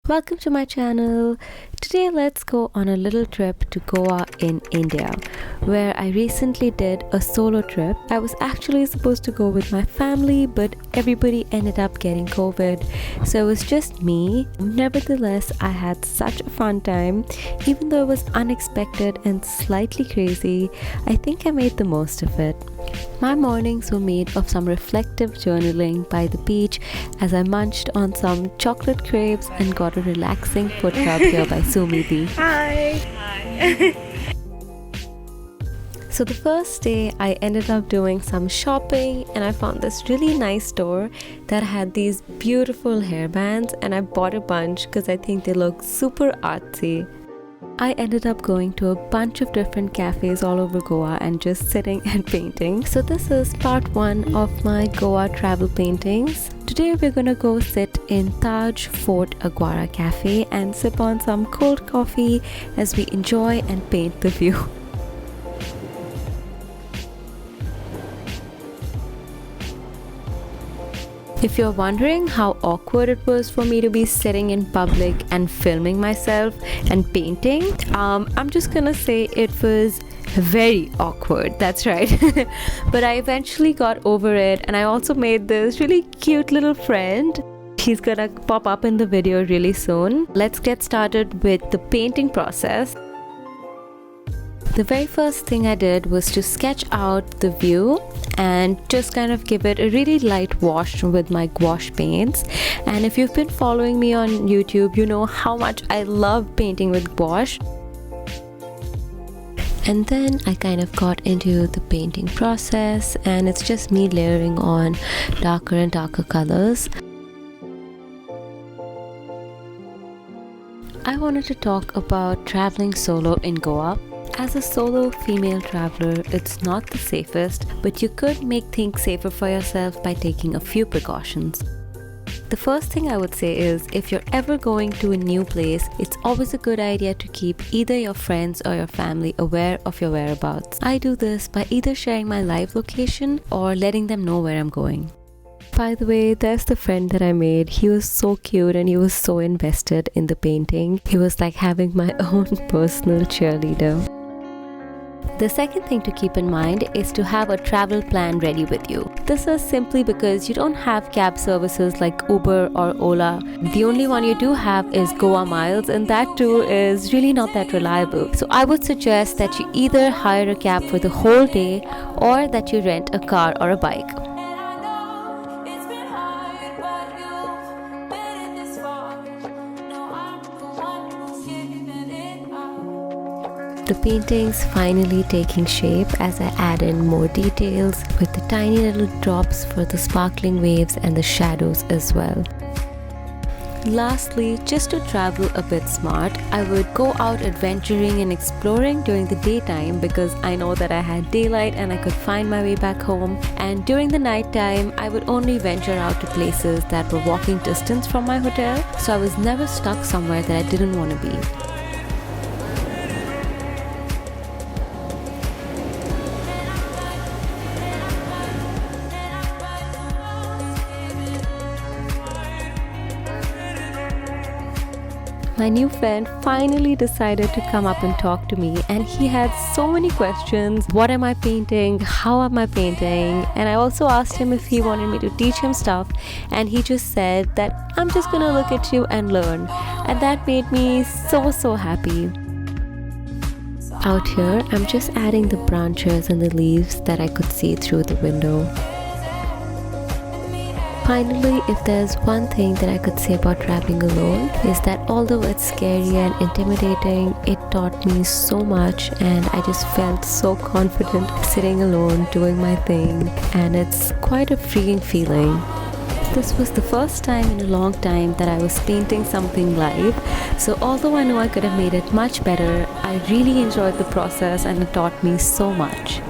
Welcome to my channel. Today let's go on a little trip to Goa in India, where I recently did a solo trip. I was actually supposed to go with my family, but everybody ended up getting COVID, so it was just me. Nevertheless, I had such a fun time. Even though it was unexpected and slightly crazy, I think I made the most of it. My mornings were made of some reflective journaling by the beach as I munched on some chocolate crepes and got a relaxing foot rub here by Sumidi. Hi! So the first day I ended up doing some shopping and I found this really nice store that had these beautiful hairbands, and I bought a bunch because I think they look super artsy. I ended up going to a bunch of different cafes all over Goa and just sitting and painting. So this is part 1 of my Goa travel paintings. Today we're gonna go sit in Taj Fort Aguara Cafe and sip on some cold coffee as we enjoy and paint the view. If you're wondering how awkward it was for me to be sitting in public and filming myself and painting, I'm just gonna say it was very awkward. That's right. But I eventually got over it, and I also made this really cute little friend. He's gonna pop up in the video really soon. Let's get started with the painting process. The very first thing I did was to sketch out the view and just kind of give it a really light wash with my gouache paints. And if you've been following me on YouTube, you know how much I love painting with gouache. And then I kind of got into the painting process, and it's just me layering on darker and darker colors. I wanted to talk about traveling solo in Goa. As a solo female traveler, it's not the safest, but you could make things safer for yourself by taking a few precautions. The first thing I would say is, if you're ever going to a new place, it's always a good idea to keep either your friends or your family aware of your whereabouts. I do this by either sharing my live location or letting them know where I'm going. By the way, there's the friend that I made. He was so cute and he was so invested in the painting. He was like having my own personal cheerleader. The second thing to keep in mind is to have a travel plan ready with you. This is simply because you don't have cab services like Uber or Ola. The only one you do have is Goa Miles, and that too is really not that reliable. So I would suggest that you either hire a cab for the whole day or that you rent a car or a bike. The painting's finally taking shape as I add in more details with the tiny little drops for the sparkling waves and the shadows as well. Lastly, just to travel a bit smart, I would go out adventuring and exploring during the daytime because I know that I had daylight and I could find my way back home. And during the nighttime, I would only venture out to places that were walking distance from my hotel, so I was never stuck somewhere that I didn't want to be. My new friend finally decided to come up and talk to me, and he had so many questions. What am I painting? How am I painting? And I also asked him if he wanted me to teach him stuff, and he just said that I'm just gonna look at you and learn. And that made me so happy. Out here, I'm just adding the branches and the leaves that I could see through the window. Finally, if there's one thing that I could say about traveling alone, is that although it's scary and intimidating, it taught me so much, and I just felt so confident sitting alone doing my thing, and it's quite a freeing feeling. This was the first time in a long time that I was painting something live, so although I know I could have made it much better, I really enjoyed the process and it taught me so much.